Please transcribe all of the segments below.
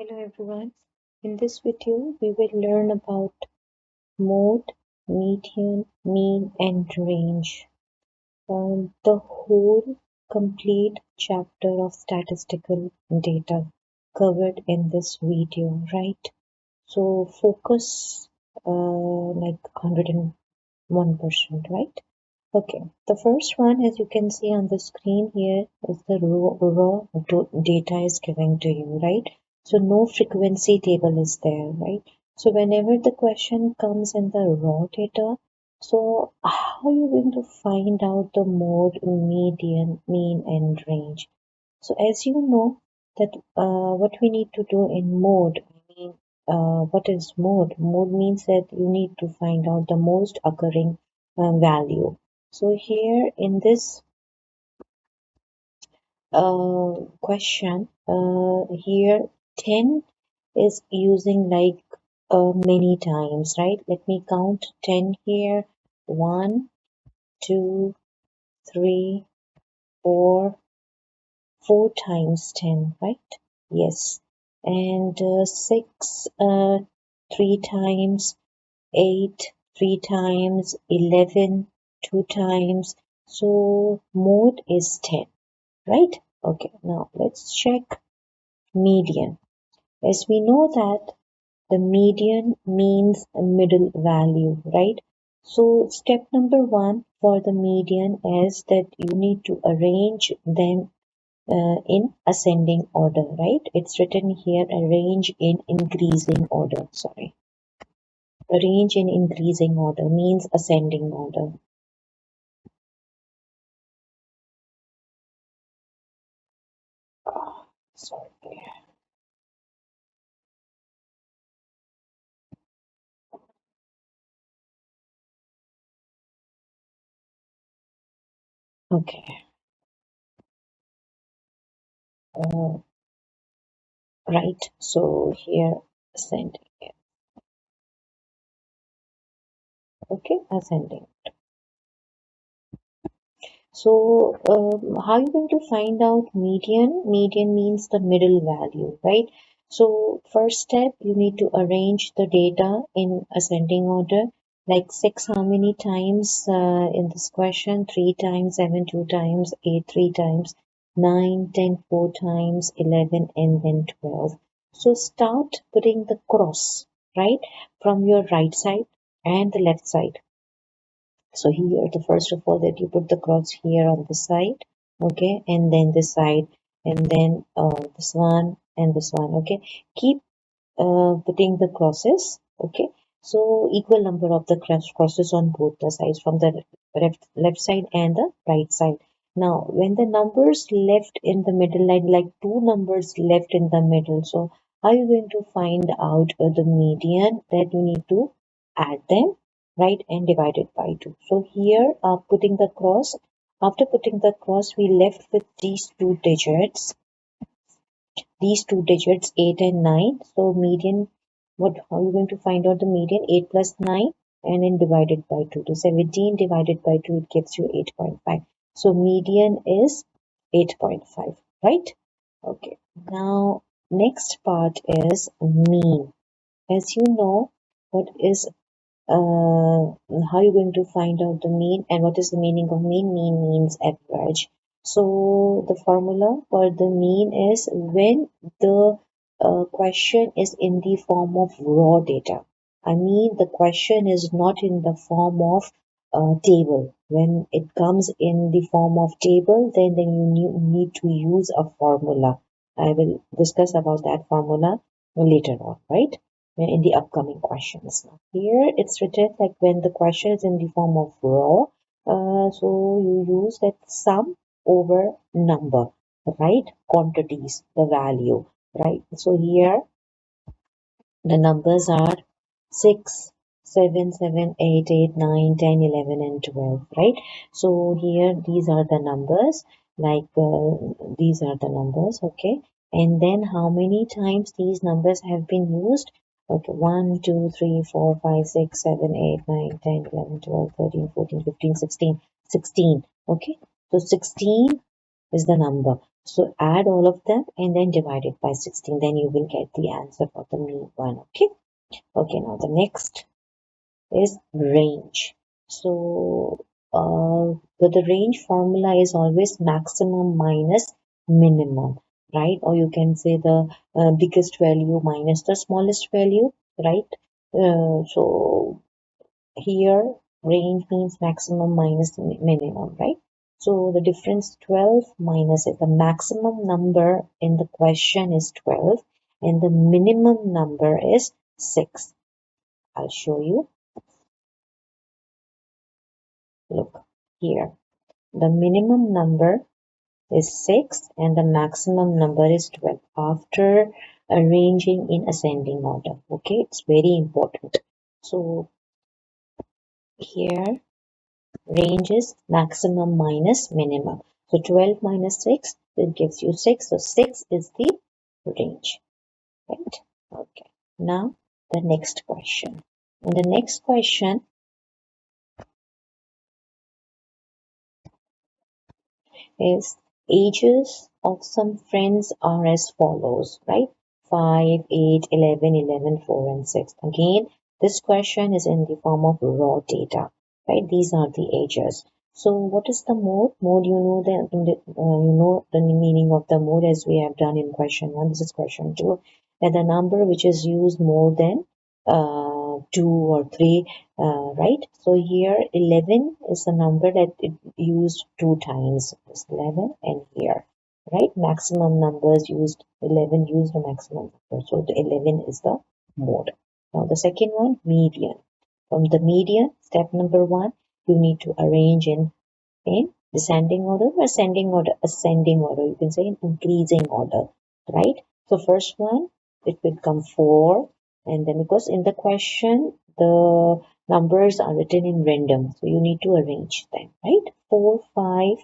Hello everyone. In this video, we will learn about mode, median, mean, and range. The whole complete chapter of statistical data covered in this video, right? So focus like 101%, right? Okay, the first one, as you can see on the screen here, is the raw data is given to you, right? So no frequency table is there, right? So whenever the question comes in the raw data, so how are you going to find out the mode, median, mean, and range? So as you know that what we need to do in mode, what is mode? Mode means that you need to find out the most occurring value. So here in this question, here 10 is using like many times, right? Let me count 10 here. 1, 2, 3, 4, 4 times 10, right? Yes. And 6, 3 times, 8, 3 times, 11, 2 times. So mode is 10, right? Okay, now let's check median. As we know that the median means a middle value, right? So step number 1 for the median is that you need to arrange them in ascending order, right? It's written here arrange in increasing order. Sorry. Arrange in increasing order means ascending order. Sorry. Okay. Uh, right. So here ascending. Okay, ascending. So how are you going to find out median? Median means the middle value, right? So first step, you need to arrange the data in ascending order. Like 6 how many times in this question? 3 times, 7 2 times, 8 3 times, 9 10 4 times, 11 and then 12. So start putting the cross, right? From your right side and the left side. So here, the first of all, that you put the cross here on the side, okay, and then this side, and then this one and this one, okay. Keep putting the crosses, okay. So equal number of the crosses on both the sides, from the left side and the right side. Now, when the numbers left in the middle line, like two numbers left in the middle, so how are you going to find out the median? That you need to add them, right, and divide it by 2. So here, putting the cross, after putting the cross, we left with these two digits 8 and 9. So median, what how are you going to find out the median? 8 plus 9 and then divided by 2. So 17 divided by 2, it gives you 8.5. So median is 8.5, right? Okay. Now next part is mean. As you know, what is how are you going to find out the mean, and what is the meaning of mean? Mean means average. So the formula for the mean is when the question is in the form of raw data. I mean, the question is not in the form of table. When it comes in the form of table, then you need to use a formula. I will discuss about that formula later on, right? In the upcoming questions. Here it's written like when the question is in the form of raw, so you use that sum over number, right? Quantities, the value, right? So here the numbers are 6, 7, 7, 8, 8, 9, 10, 11, and 12, right? So here these are the numbers, like these are the numbers, okay? And then how many times these numbers have been used? Okay, 1, 2, 3, 4, 5, 6, 7, 8, 9, 10, 11, 12, 13, 14, 15, 16, 16, okay? So 16 is the number. So add all of them and then divide it by 16. Then you will get the answer for the mean one. Okay. Okay. Now the next is range. So the range formula is always maximum minus minimum, right? Or you can say the biggest value minus the smallest value, right? So here range means maximum minus minimum, right? So the difference 12 minus it. The maximum number in the question is 12 and the minimum number is 6. I'll show you. Look here. The minimum number is 6 and the maximum number is 12 after arranging in ascending order. Okay, it's very important. So here range is maximum minus minimum. So 12 minus 6, it gives you 6. So 6 is the range, right? Okay. Now the next question. And the next question is ages of some friends are as follows, right? 5, 8, 11, 11, 4 and 6. Again, this question is in the form of raw data, right? These are the ages. So what is the mode? Mode, you know the meaning of the mode as we have done in question 1. This is question 2. And the number which is used more than 2 or 3, right? So here 11 is the number that it used 2 times. It's 11 and here, right? Maximum numbers used 11 used the maximum number. So the 11 is the mode. Now the second one, median. From the median, step number 1, you need to arrange in descending order, ascending order, ascending order. You can say in increasing order, right? So first one, it will come 4, and then because in the question the numbers are written in random, so you need to arrange them, right? 4, 5,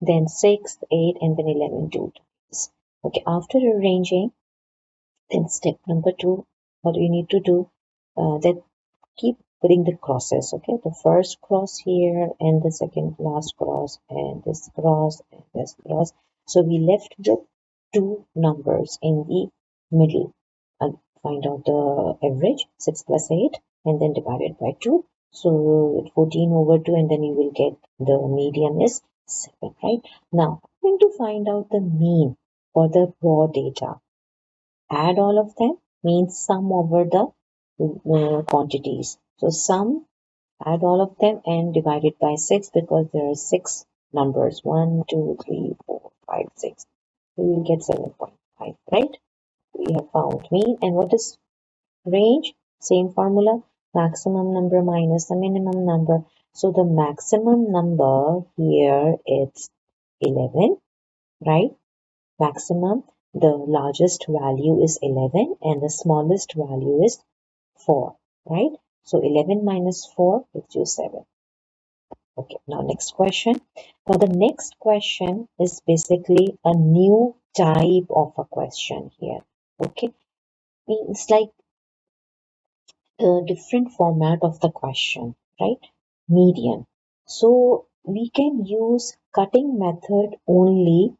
then 6, 8, and then 11 two times. Okay, after arranging, then step number 2, what you need to do, that keep putting the crosses. Okay, the first cross here and the second last cross and this cross and this cross. So we left with 2 numbers in the middle and find out the average 6 plus 8 and then divide it by 2. So 14 over 2 and then you will get the median is 7, right? Now I'm going to find out the mean for the raw data. Add all of them means sum over the quantities. So sum, add all of them and divide it by 6 because there are 6 numbers. 1, 2, 3, 4, 5, 6. We will get 7.5, right? We have found mean. And what is range? Same formula. Maximum number minus the minimum number. So the maximum number here is 11, right? Maximum, the largest value is 11 and the smallest value is 4, right? So 11 minus 4 gives you 7. Okay, now next question. Now the next question is basically a new type of a question here. Okay, it's like the different format of the question, right? Median. So we can use cutting method only.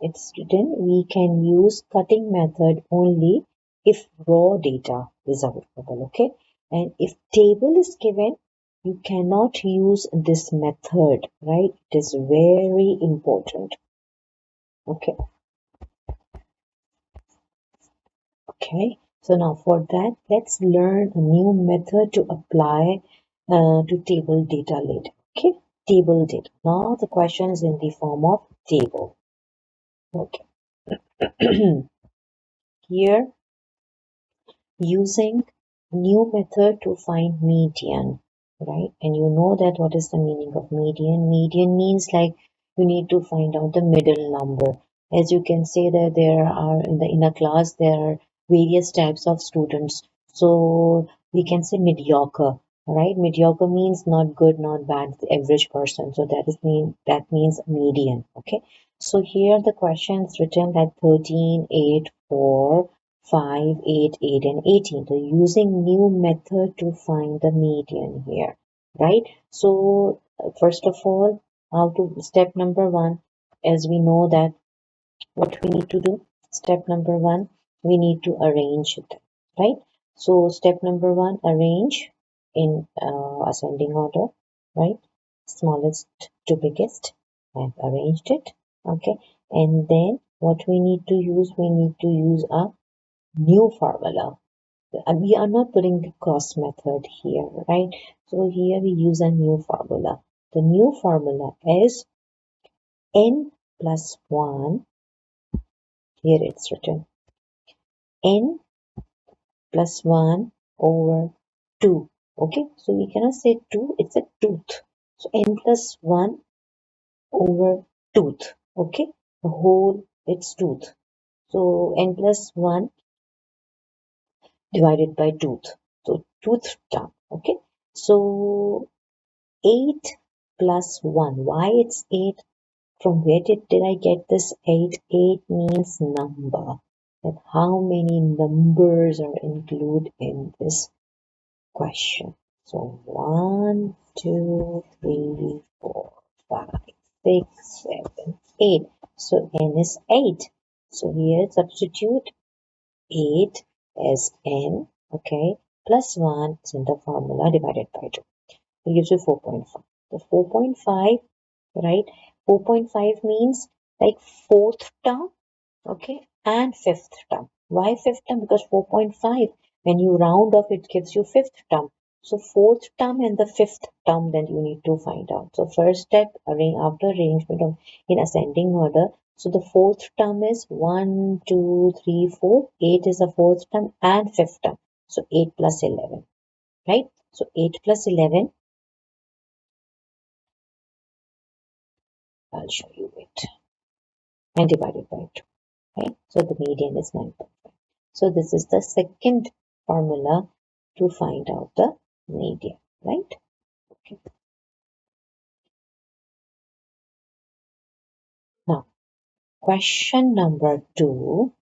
It's written we can use cutting method only if raw data is available, okay? And if table is given, you cannot use this method, right? It is very important. Okay. Okay. So now for that, let's learn a new method to apply to table data later. Okay. Table data. Now the question is in the form of table. Okay. Here using new method to find median, right? And you know that what is the meaning of median? Median means like you need to find out the middle number. As you can say that there are in a class there are various types of students. So we can say mediocre, right? Mediocre means not good, not bad, the average person. So that means median. Okay. So here the question is written that 13, 8, 4, 5, 8, 8 and 18. So using new method to find the median here, right? So first of all, how to step number 1, as we know that what we need to do? Step number one, we need to arrange it, right? So step number one, arrange in ascending order, right? Smallest to biggest. I've arranged it, okay? And then what we need to use? We need to use a new formula. We are not putting the cross method here, right? So here we use a new formula. The new formula is n plus 1. Here it's written n plus 1 over 2. Okay, so we cannot say 2, it's a tooth. So n plus 1 over tooth. Okay, the whole, it's tooth. So n plus 1 divided by tooth. So tooth term. Okay, so 8 plus 1. Why it's 8? From where did I get this 8? 8 means number. And how many numbers are included in this question? So 1, 2, 3, 4, 5, 6, 7, 8. So n is 8. So here substitute 8 as n, okay, plus 1 is in the formula divided by 2. It gives you 4.5. So 4.5, right? 4.5 means like fourth term, okay, and fifth term. Why fifth term? Because 4.5, when you round off, it gives you fifth term. So fourth term and the fifth term, then you need to find out. So first step, after arrangement of in ascending order. So the fourth term is 1, 2, 3, 4. 8 is the fourth term and fifth term. So 8 plus 11, right? So 8 plus 11, I'll show you it, and divided by 2, right? So the median is 9.5. So this is the second formula to find out the median, right? Okay. Now, question number 2,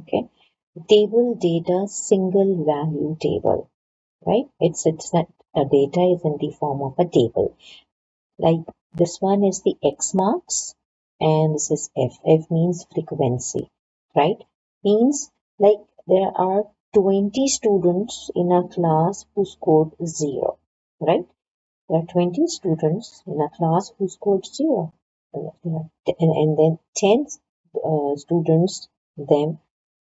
okay, table data single value table, right? It's that a data is in the form of a table. Like this one is the X marks and this is F. F means frequency, right? Means like there are 20 students in a class who scored 0, right? There are 20 students in a class who scored 0. And then 10 students, them,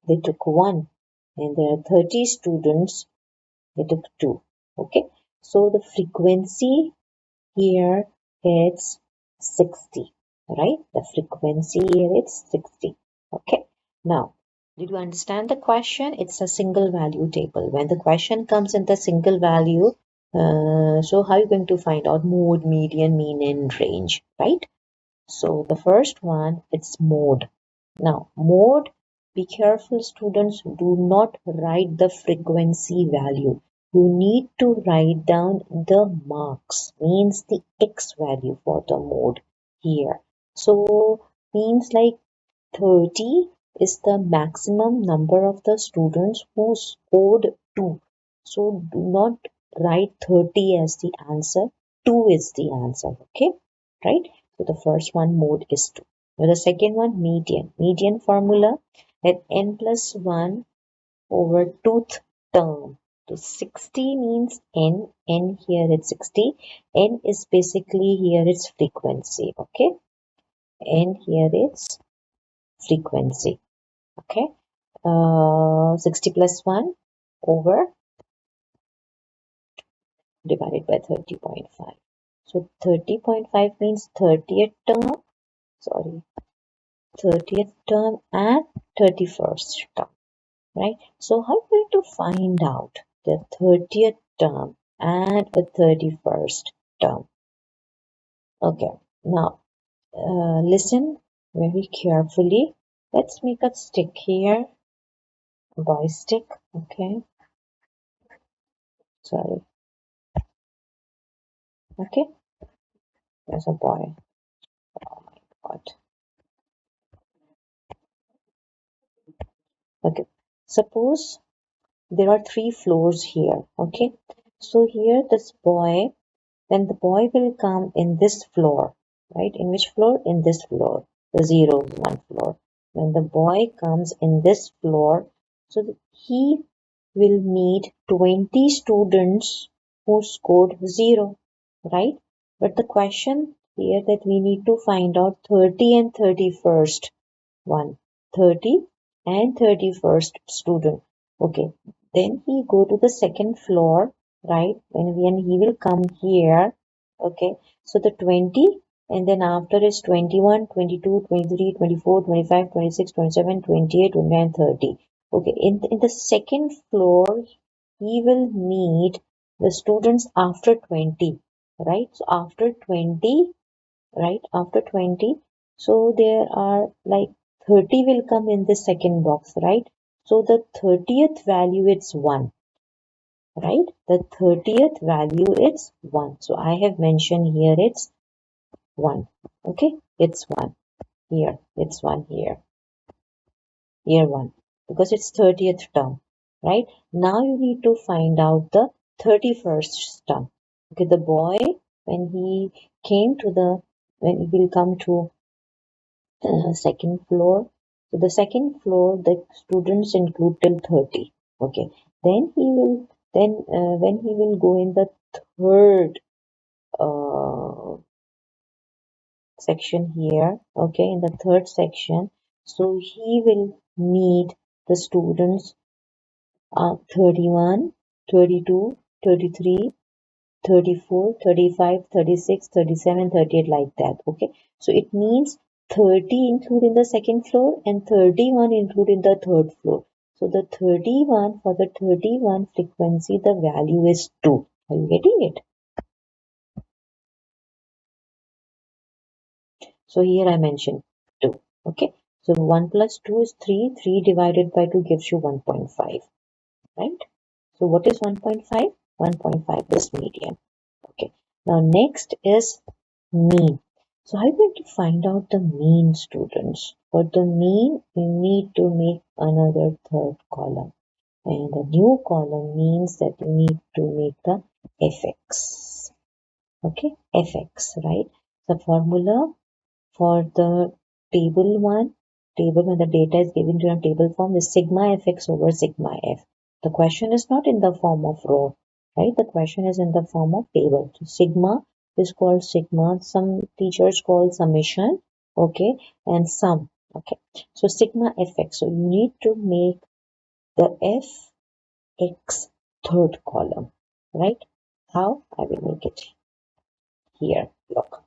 they took 1. And there are 30 students, they took 2. Okay. So the frequency here it's 60, right? The frequency here it's 60. Okay. Now, did you understand the question? It's a single value table. When the question comes in the single value, so how are you going to find out mode, median, mean, and range, right? So the first one, it's mode. Now, mode, be careful students, do not write the frequency value. You need to write down the marks, means the X value for the mode here. So, means like 30 is the maximum number of the students who scored 2. So do not write 30 as the answer. 2 is the answer. Okay. Right. So the first one mode is 2. Now the second one median. Median formula that n plus 1 over tooth term. So 60 means n. N here it's 60. N is basically here it's frequency. Okay. N here it's frequency. Okay. 60 plus 1 over divided by 30.5. So 30.5 means 30th term, sorry, 30th term and 31st term, right? So how are we going to find out the 30th term and the 31st term? Okay, now listen very carefully. Let's make a stick here, a boy stick, okay, sorry, okay, there's a boy. Oh my God. Okay. Suppose there are 3 floors here. Okay. So here this boy, when the boy will come in this floor, right? In which floor? In this floor. the 0 is one floor. When the boy comes in this floor, so he will meet 20 students who scored 0, right? But the question here that we need to find out 30 and 31st one, 30 and 31st student. Okay, then he go to the second floor, right? When he will come here, okay, so the 20 and then after is 21, 22, 23, 24, 25, 26, 27, 28, 29, 30. Okay, in the second floor, he will meet the students after 20, right? So after 20, right? After 20, so there are like 30 will come in the second box, right? So the 30th value is 1, right? The 30th value is 1. So I have mentioned here it's 1. Okay, it's 1 here. It's 1 here. Year 1 because it's 30th term, right? Now you need to find out the 31st term. Okay, the boy when he came to the when he will come to second floor. So the second floor, the students include till 30. Okay. Then he will when he will go in the third section here. Okay, in the third section, so he will meet the students 31, 32, 33, 34, 35, 36, 37, 38 like that. Okay. So it means 30 include in the second floor and 31 include in the third floor. So the 31 for the 31 frequency the value is 2. Are you getting it? So here I mentioned 2. Okay. So 1 plus 2 is 3. 3 divided by 2 gives you 1.5. Right. So what is 1.5? 1.5 is median. Okay. Now next is mean. So I'm going to find out the mean, students. For the mean, we need to make another third column. And the new column means that you need to make the fx. Okay, fx, right? The formula for the table one, table when the data is given to a table form is sigma fx over sigma f. The question is not in the form of row, right? The question is in the form of table. So sigma is called sigma. Some teachers call summation, okay, and sum, okay. So sigma fx. So you need to make the fx third column, right? How? I will make it here. Look.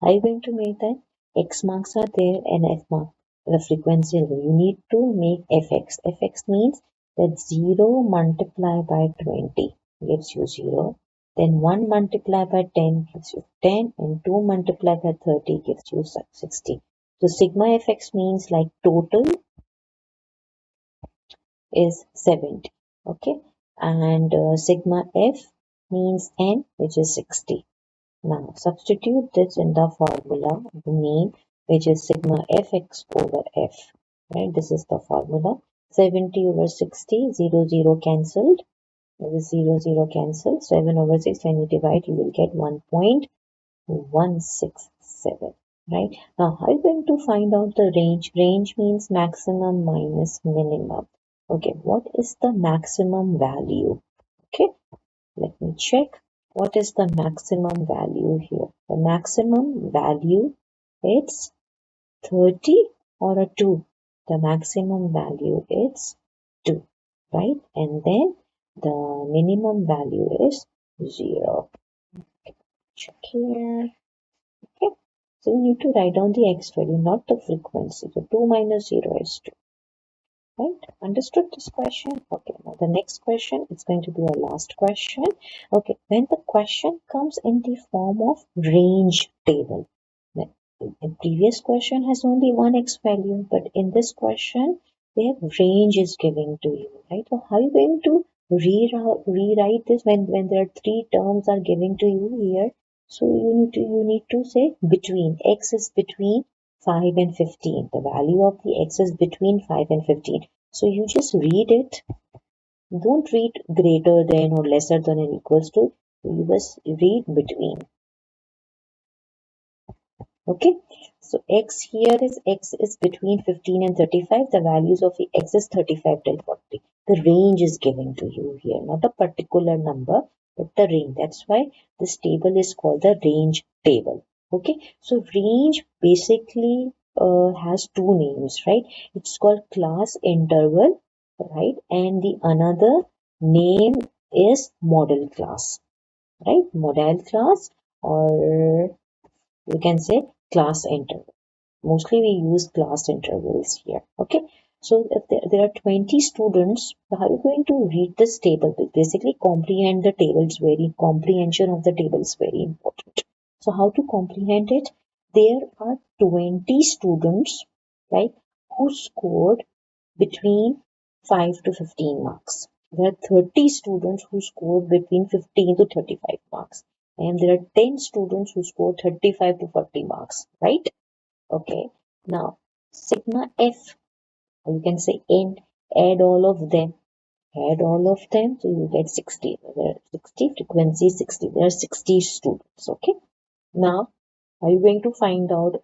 Are you going to make that? X marks are there and F mark, the frequency. You need to make Fx. Fx means that 0 multiplied by 20 gives you 0. Then 1 multiplied by 10 gives you 10 and 2 multiplied by 30 gives you 60. So sigma Fx means like total is 70. Okay. And sigma F means N which is 60. Now substitute this in the formula, the mean, which is sigma fx over f. Right, this is the formula. 70 over 60, 0, 0 cancelled. This 0, 0 cancelled. 7 over 6, when you divide, you will get 1.167. Right, now how are you going to find out the range? Range means maximum minus minimum. Okay, what is the maximum value? Okay, let me check. What is the maximum value here? The maximum value, it's 30 or a 2. The maximum value is 2, right? And then the minimum value is 0. Check here. Okay. So you need to write down the x value, not the frequency. So 2 minus 0 is 2. Right? Understood this question? Okay, now the next question is going to be our last question. Okay, when the question comes in the form of range table. The previous question has only one x value, but in this question, they have range is given to you, right? So how are you going to rewrite this when there are 3 terms are given to you here? So you need to say between. X is between 5 and 15. The value of the x is between 5 and 15. So you just read it. Don't read greater than or lesser than or equals to. You just read between. Okay. So x here is x is between 15 and 35. The values of the x is 35 till 40. The range is given to you here, not a particular number, but the range. That's why this table is called the range table. Okay, so range basically has two names, right? It's called class interval, right? And the another name is model class, right? Model class, or you can say class interval. Mostly we use class intervals here. Okay, so if there are 20 students, how are you going to read this table? Basically comprehend the table is very, comprehension of the table is very important. So how to comprehend it? There are 20 students, right, who scored between 5 to 15 marks. There are 30 students who scored between 15 to 35 marks. And there are 10 students who scored 35 to 40 marks, right? Okay. Now, sigma F, or you can say N, add all of them. Add all of them, so you get 60. There are 60, frequency 60. There are 60 students, okay? Now, are you going to find out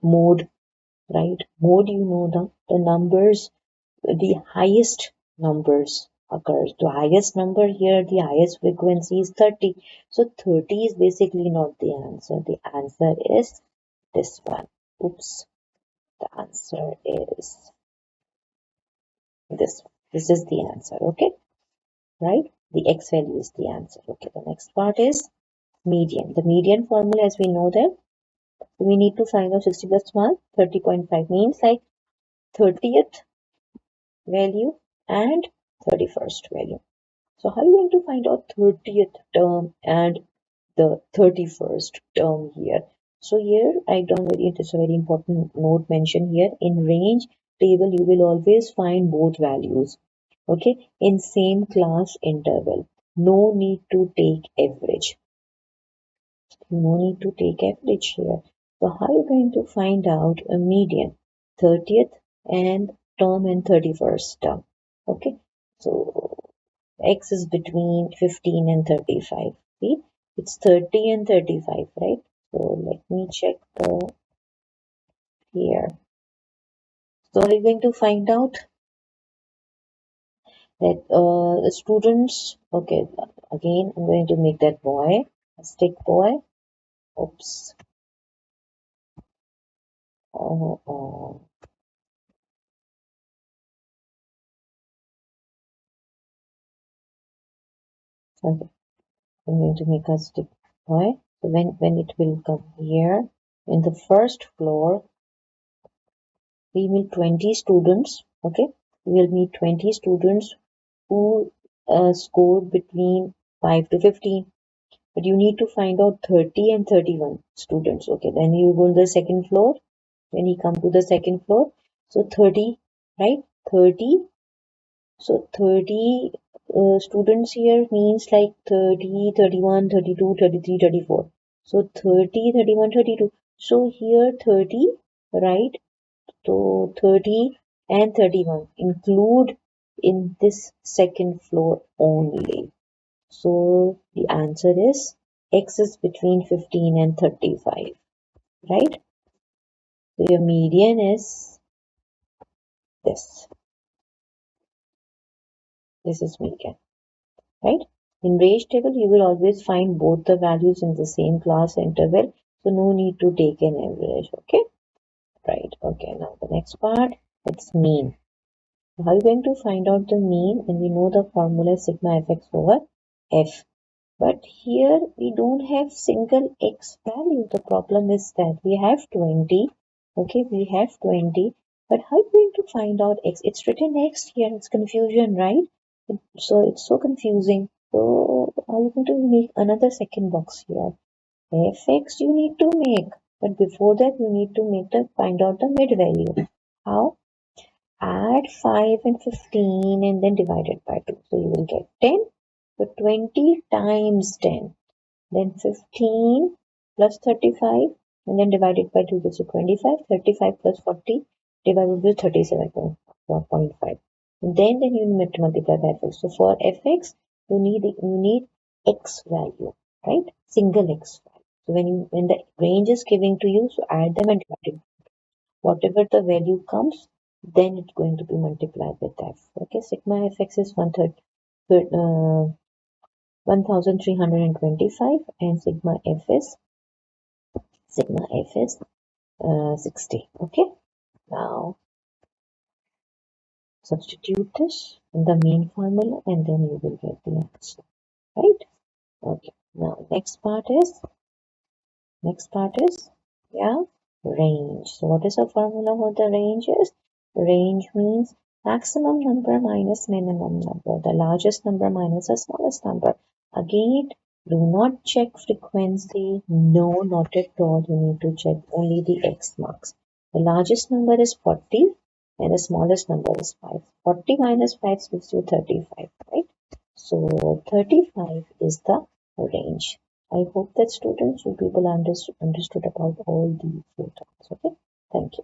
mode, right? Mode, you know the numbers, the highest numbers occurs. The highest number here, the highest frequency is 30. So 30 is basically not the answer. The answer is this one. Oops. The answer is this one. This is the answer. Okay. Right? The x value is the answer. Okay. The next part is median. The median formula, as we know that, we need to find out 60 plus 1, 30.5 means like 30th value and 31st value. So how are you going to find out 30th term and the 31st term here? So here I don't very, it is a very important note mentioned here. In range table, you will always find both values. Okay, in same class interval. No need to take average. No need to take average here. So how are you going to find out a median? 30th and term and 31st term. Okay, so x is between 15 and 35. See, it's 30 and 35, right? So let me check here. So we're going to find out that the students, okay, again, I'm going to make that boy, a stick boy. Oops. Oh. Okay, I'm going to make a stick boy. So when it will come here, in the first floor, we meet 20 students. Okay, we will meet 20 students who scored between 5 to 15. But you need to find out 30 and 31 students. Okay, then you go to the second floor. When you come to the second floor, so 30, right? 30. So 30 students here means like 30, 31, 32, 33, 34. So 30, 31, 32. So here 30, right? So 30 and 31 include in this second floor only. So the answer is x is between 15 and 35, right? So your median is this. This is median, right? In range table, you will always find both the values in the same class interval. So no need to take an average, okay? Right, okay. Now the next part, it's mean. How are you going to find out the mean? And we know the formula sigma fx over f. But here we don't have single x value. The problem is that we have 20. Okay, we have 20. But how are you going to find out x? It's written x here. It's confusion, right? So it's so confusing. So how are you going to make another second box here? Fx you need to make. But before that you need to make the find out the mid value. How? Add 5 and 15 and then divide it by 2. So you will get 10. So 20 times 10. Then 15 plus 35 and then divided by 2 gives you 25. 35 plus 40 divided by 37.5. And then you multiply by fx. So for fx you need x value, right? Single x value. So when the range is giving to you, so add them and divide it. Whatever the value comes, then it's going to be multiplied with f. Okay, sigma fx is 1325 and sigma f is 60. Okay, now substitute this in the main formula and then you will get the answer, right? Okay, now next part is yeah, range. So what is the formula for the range is? Range means maximum number minus minimum number, the largest number minus the smallest number. Again, do not check frequency. No, not at all. You need to check only the X marks. The largest number is 40 and the smallest number is 5. 40 minus 5 gives you 35, right? So 35 is the range. I hope that students, you people understood about all these four terms. Okay, thank you.